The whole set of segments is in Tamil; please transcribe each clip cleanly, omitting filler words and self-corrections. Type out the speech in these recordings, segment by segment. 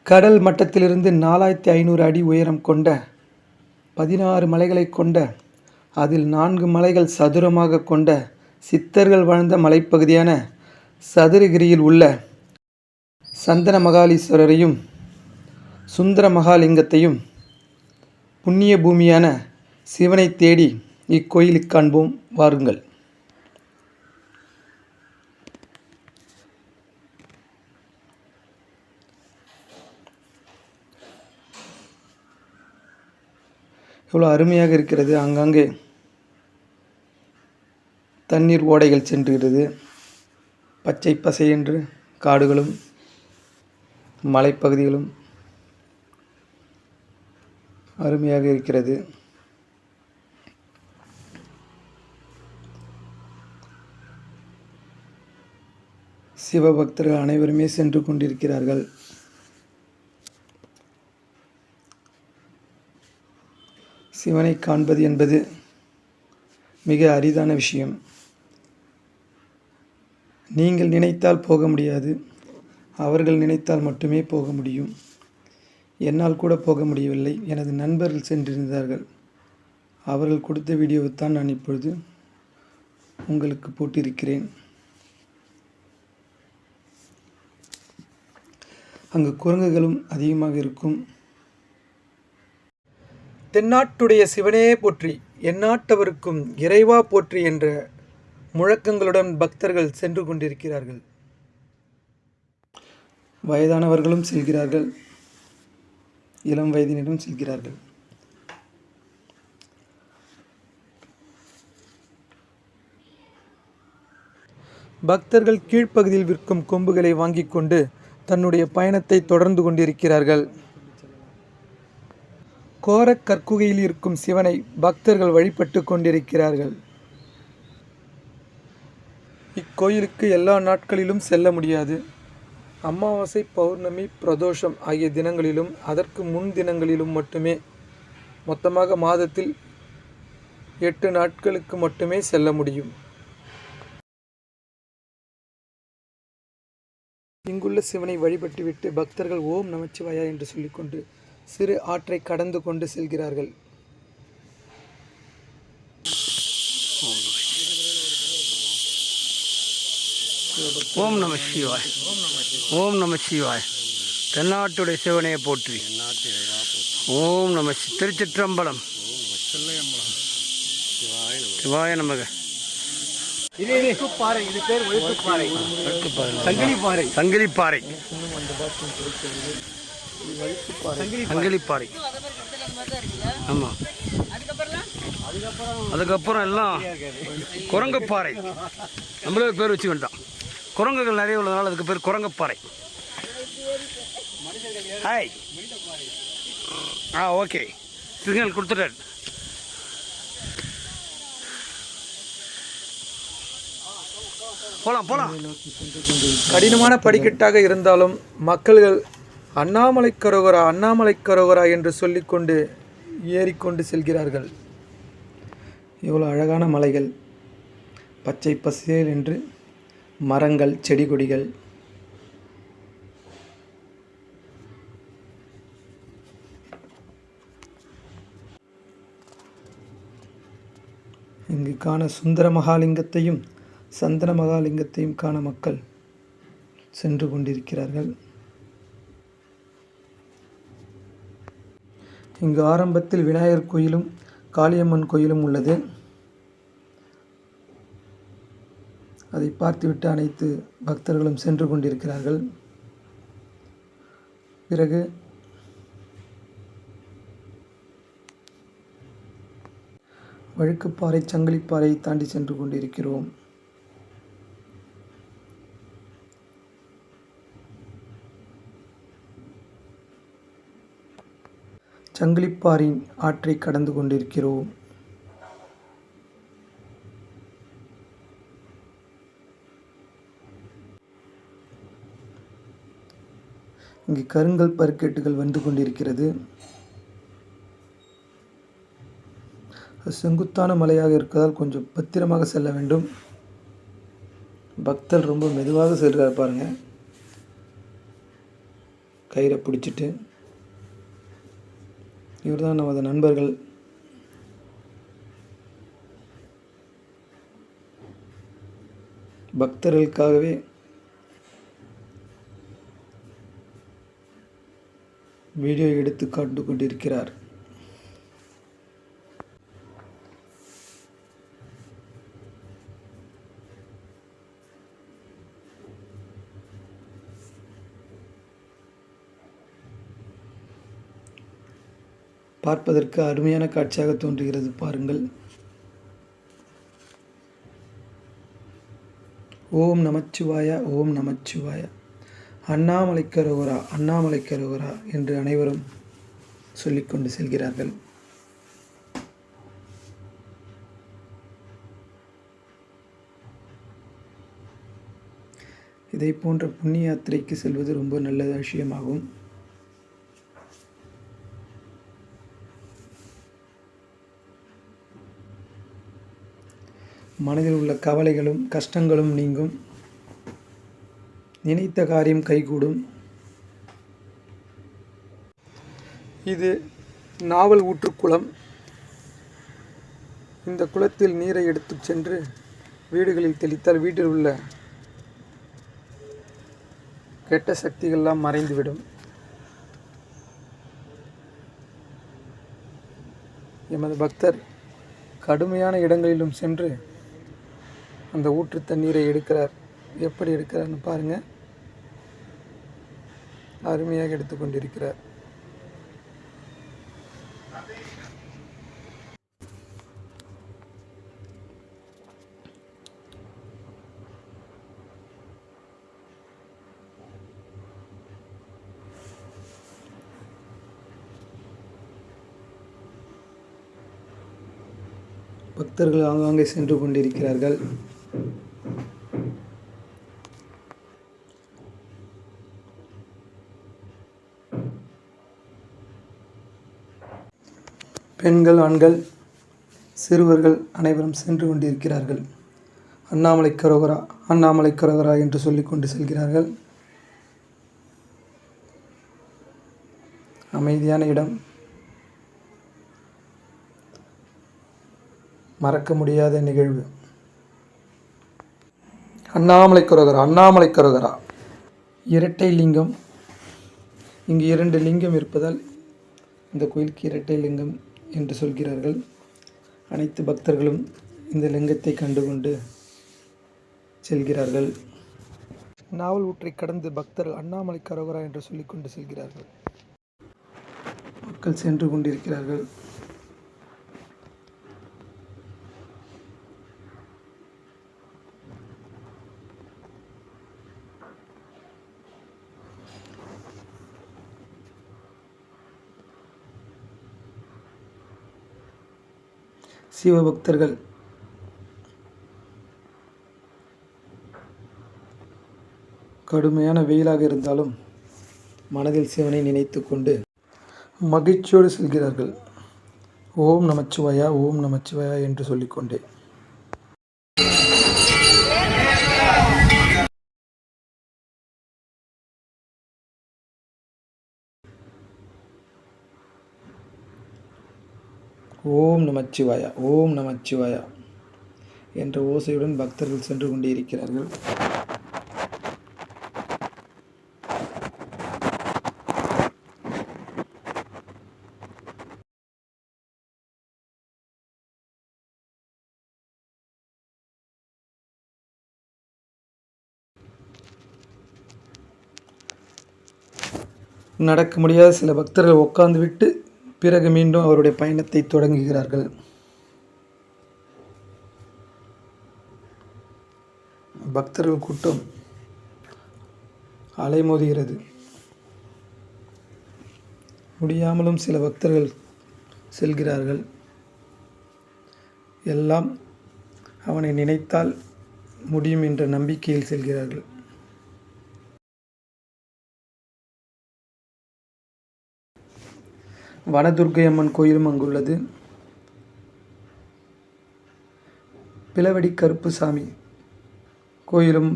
கடல் மட்டத்திலிருந்து 4500 அடி உயரம் கொண்ட 16 மலைகளைக் கொண்ட, அதில் 4 மலைகள் சதுரமாக கொண்ட சித்தர்கள் வாழ்ந்த மலைப்பகுதியான சதுரகிரியில் உள்ள சந்தனமகாலீஸ்வரரையும் சுந்தரமகாலிங்கத்தையும் புண்ணிய பூமியான சிவனை தேடி இக்கோயிலுக்கு காண்போம் வாருங்கள். எவ்வளோ அருமையாக இருக்கிறது. ஆங்காங்கே தண்ணீர் ஓடைகள் சென்றுகிறது. பச்சை பசையென்று காடுகளும் மலைப்பகுதிகளும் அருமையாக இருக்கிறது. சிவபக்தர்கள் அனைவருமே சென்று கொண்டிருக்கிறார்கள். சிவனை காண்பது என்பது மிக அரிதான விஷயம். நீங்கள் நினைத்தால் போக முடியாது, அவர்கள் நினைத்தால் மட்டுமே போக முடியும். என்னால் கூட போக முடியவில்லை. எனது நண்பர்கள் சென்றிருந்தார்கள். அவர்கள் கொடுத்த வீடியோவைத்தான் நான் இப்பொழுது உங்களுக்கு போட்டிருக்கிறேன். அங்கு குரங்குகளும் அதிகமாக இருக்கும். தென்னாட்டுடைய சிவனே போற்றி, எந்நாட்டவருக்கும் இறைவா போற்றி என்ற முழக்கங்களுடன் பக்தர்கள் சென்று கொண்டிருக்கிறார்கள். வயதானவர்களும் செல்கிறார்கள், இளம் வயதினரும் செல்கிறார்கள். பக்தர்கள் கீழ்ப்பகுதியில் விற்கும் கொம்புகளை வாங்கி கொண்டு தன்னுடைய பயணத்தை தொடர்ந்து கொண்டிருக்கிறார்கள். கோரக் கற்குகையில் இருக்கும் சிவனை பக்தர்கள் வழிபட்டு கொண்டிருக்கிறார்கள். இக்கோயிலுக்கு எல்லா நாட்களிலும் செல்ல முடியாது. அமாவாசை, பௌர்ணமி, பிரதோஷம் ஆகிய தினங்களிலும் அதற்கு முன் தினங்களிலும் மட்டுமே, மொத்தமாக மாதத்தில் 8 நாட்களுக்கு மட்டுமே செல்ல முடியும். இங்குள்ள சிவனை வழிபட்டுவிட்டு பக்தர்கள் ஓம் நமச்சிவாயா என்று சொல்லிக்கொண்டு சிறு ஆற்றை கடந்து கொண்டு செல்கிறார்கள். ஓம் நம சிவாய், ஓம் நம சிவாய். தென்னாட்டுடைய சிவனையை போற்றி. ஓம் நம திருச்சிற்றம்பலம். சிவாய நமக. சங்கிலிப்பாறை. சங்கிலிப்பாறை. ஆமாம். அதுக்கப்புறம் எல்லாம் குரங்குப்பாறை. நம்மளே பேர் வச்சு வேண்டாம். குரங்குகள் நிறைய உள்ளதுனால அதுக்கு பேர் குரங்குப்பாறை. ஹாய். ஓகே, சிக்னல் கொடுத்துட்டார். போலாம். கடினமான படிக்கட்டாக இருந்தாலும் மக்கள்கள் அண்ணாமலை கரோகரா என்று சொல்லிக்கொண்டு ஏறிக்கொண்டு செல்கிறார்கள். எவ்வளோ அழகான மலைகள், பச்சை பசேல் என்று மரங்கள், செடி கொடிகள். இங்கு காண சுந்தர மகாலிங்கத்தையும் சந்தன மகாலிங்கத்தையும் காண மக்கள் சென்று கொண்டிருக்கிறார்கள். இங்கு ஆரம்பத்தில் விநாயகர் கோயிலும் காளியம்மன் கோயிலும் உள்ளது. அதை பார்த்துவிட்டு அனைத்து பக்தர்களும் சென்று கொண்டிருக்கிறார்கள். பிறகு வழுக்குப்பாறை, சங்கிலிப்பாறை தாண்டி சென்று கொண்டிருக்கிறோம். சங்கிலிப்பாறையின் ஆற்றை கடந்து கொண்டிருக்கிறோம். இங்கு கருங்கல் பருக்கேட்டுகள் வந்து கொண்டிருக்கிறது. செங்குத்தான மலையாக இருப்பதால் கொஞ்சம் பத்திரமாக செல்ல வேண்டும். பக்தர் ரொம்ப மெதுவாக செல்கிறார் பாருங்க. கயிறை பிடிச்சிட்டு. இவர் தான் நமது நண்பர்கள். பக்தர்களுக்காகவே வீடியோ எடுத்து காட்டு கொண்டிருக்கிறார். பார்ப்பதற்கு அருமையான காட்சியாக தோன்றுகிறது பாருங்கள். ஓம் நமச்சிவாய, ஓம் நமச்சிவாய, அண்ணாமலைக்கு அரோகரா, அண்ணாமலைக்கு அரோகரா என்று அனைவரும் சொல்லிக்கொண்டு செல்கிறார்கள். இதை போன்ற புண்ணிய யாத்திரைக்கு செல்வது ரொம்ப நல்ல விஷயமாகும். மனதில் உள்ள கவலைகளும் கஷ்டங்களும் நீங்கும். நினைத்த காரியம் கைகூடும். இது நாவல் ஊற்றுக்குளம். இந்த குளத்தில் நீரை எடுத்துச் சென்று வீடுகளில் தெளித்தால் வீட்டில் உள்ள கெட்ட சக்திகள்லாம் மறைந்துவிடும். எமது பக்தர் கடுமையான இடங்களிலும் சென்று அந்த ஊற்று தண்ணீரை எடுக்கிறார். எப்படி எடுக்கிறார்னு பாருங்கள். அருமையாக எடுத்துக்கொண்டிருக்கிறார். பக்தர்கள் ஆங்காங்கே சென்று கொண்டிருக்கிறார்கள். பெண்கள், ஆண்கள், சிறுவர்கள் அனைவரும் சென்று கொண்டிருக்கிறார்கள். அண்ணாமலைக்கு அரோகரா, அண்ணாமலைக்கு அரோகரா என்று சொல்லிக்கொண்டு செல்கிறார்கள். அமைதியான இடம். மறக்க முடியாத நிகழ்வு. அண்ணாமலைக்கு அரோகரா, அண்ணாமலைக்கு அரோகரா. இரட்டை லிங்கம். இங்கு 2 லிங்கம் இருப்பதால் இந்த கோயிலுக்கு இரட்டை லிங்கம் என்று சொல்கிறார்கள். அனைத்து பக்தர்களும் இந்த லிங்கத்தை கண்டுகொண்டு செல்கிறார்கள். நாவல் ஊற்றை கடந்து பக்தர்கள் அண்ணாமலைக்கு அரோகரா என்று சொல்லிக்கொண்டு செல்கிறார்கள். மக்கள் சென்று கொண்டிருக்கிறார்கள். சிவபக்தர்கள் கடுமையான வெயிலாக இருந்தாலும் மனதில் சிவனை நினைத்து கொண்டு மகிழ்ச்சியோடு செல்கிறார்கள். ஓம் நமச்சிவாயா, ஓம் நமச்சிவாயா என்று சொல்லிக்கொண்டே. ஓம் நமச்சிவாயா, ஓம் நமச்சிவாயா என்ற ஓசையுடன் பக்தர்கள் சென்று கொண்டே இருக்கிறார்கள். நடக்க முடியாத சில பக்தர்கள் உட்கார்ந்துவிட்டு பிறகு மீண்டும் அவருடைய பயணத்தை தொடங்குகிறார்கள். பக்தர்கள் கூட்டம் அலைமோதுகிறது. முடியாமலும் சில பக்தர்கள் செல்கிறார்கள். எல்லாம் அவனை நினைத்தால் முடியும் என்ற நம்பிக்கையில் செல்கிறார்கள். வனதுர்க்கை அம்மன் கோயிலும் அங்குள்ளது. பிளவடி கருப்புசாமி கோயிலும்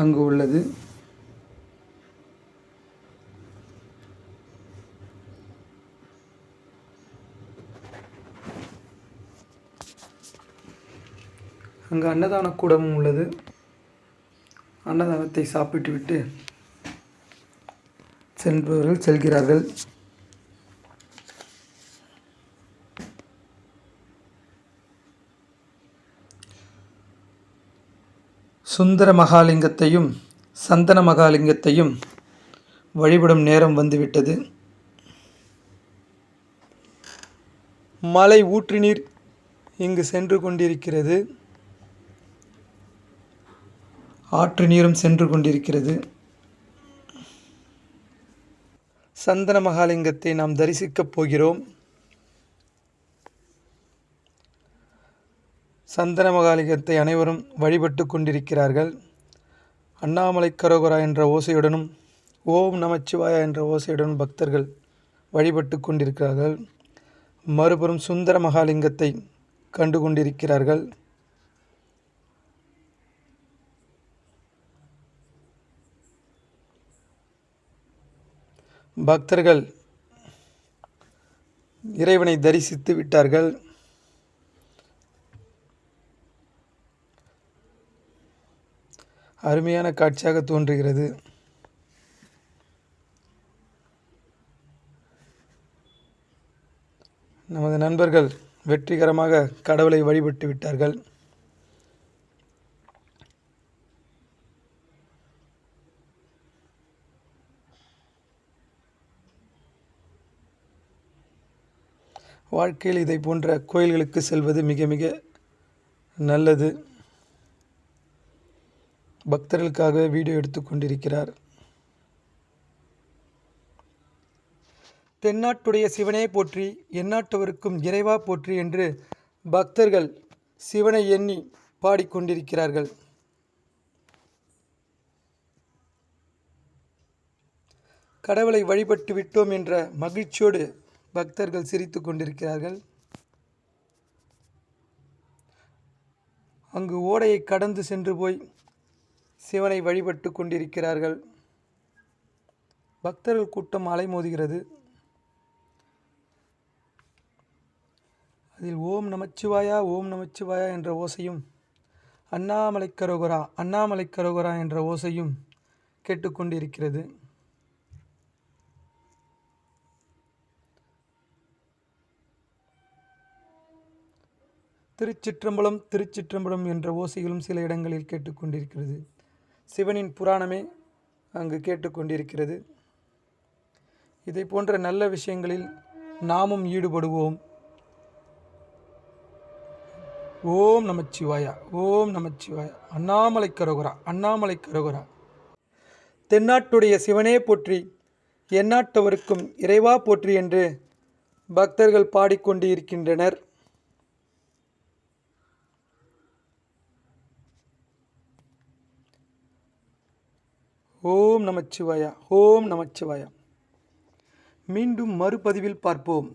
அங்கு உள்ளது. அங்கு அன்னதான கூடமும் உள்ளது. அன்னதானத்தை சாப்பிட்டுவிட்டு செல்பவர்கள் செல்கிறார்கள். சுந்தர மகாலிங்கத்தையும் சந்தன மகாலிங்கத்தையும் வழிபடும் நேரம் வந்துவிட்டது. மலை ஊற்று நீர் இங்கு சென்று கொண்டிருக்கிறது. ஆற்று நீரும் சென்று கொண்டிருக்கிறது. சந்தன மகாலிங்கத்தை நாம் தரிசிக்கப் போகிறோம். சந்தன மகாலிங்கத்தை அனைவரும் வழிபட்டு கொண்டிருக்கிறார்கள். அண்ணாமலை கரோகரா என்ற ஓசையுடனும் ஓம் நமச்சிவாயா என்ற ஓசையுடனும் பக்தர்கள் வழிபட்டு கொண்டிருக்கிறார்கள். மறுபுறம் சுந்தர மகாலிங்கத்தை கண்டு கொண்டிருக்கிறார்கள். பக்தர்கள் இறைவனை தரிசித்து விட்டார்கள். அருமையான காட்சியாக தோன்றுகிறது. நமது நண்பர்கள் வெற்றிகரமாக கடவுளை வழிபட்டு விட்டார்கள். வாழ்க்கையில் இதை போன்ற கோயில்களுக்கு செல்வது மிக மிக நல்லது. பக்தர்களுக்காக வீடியோ எடுத்து கொண்டிருக்கிறார். தென்னாட்டுடைய சிவனே போற்றி, எந்நாட்டவருக்கும் இறைவா போற்றி என்று பக்தர்கள் சிவனை எண்ணி பாடிக்கொண்டிருக்கிறார்கள். கடவுளை வழிபட்டு விட்டோம் என்ற மகிழ்ச்சியோடு பக்தர்கள் சிரித்து கொண்டிருக்கிறார்கள். அங்கு ஓடையை கடந்து சென்று போய் சிவனை வழிபட்டு கொண்டிருக்கிறார்கள். பக்தர்கள் கூட்டம் அலைமோதுகிறது. அதில் ஓம் நமச்சிவாயா ஓம் நமச்சிவாயா என்ற ஓசையும் அண்ணாமலை கரோகரா அண்ணாமலை கரோகரா என்ற ஓசையும் கேட்டுக்கொண்டிருக்கிறது. திருச்சிற்றம்பலம் திருச்சிற்றம்பலம் என்ற ஓசைகளும் சில இடங்களில் கேட்டுக்கொண்டிருக்கிறது. சிவனின் புராணமே அங்கு கேட்டுக்கொண்டிருக்கிறது. இதை போன்ற நல்ல விஷயங்களில் நாமும் ஈடுபடுவோம். ஓம் நமச்சிவாயா ஓம் நமச்சிவாயா அண்ணாமலை கரோகரா அண்ணாமலை கரோகரா. தென்னாட்டுடைய சிவனே போற்றி, எந்நாட்டவருக்கும் இறைவா போற்றி என்று பக்தர்கள் பாடிக்கொண்டு இருக்கின்றனர். ஓம் நமச்சிவாயா ஓம் நமச்சிவாயா. மீண்டும் மறுபதிவில் பார்ப்போம்.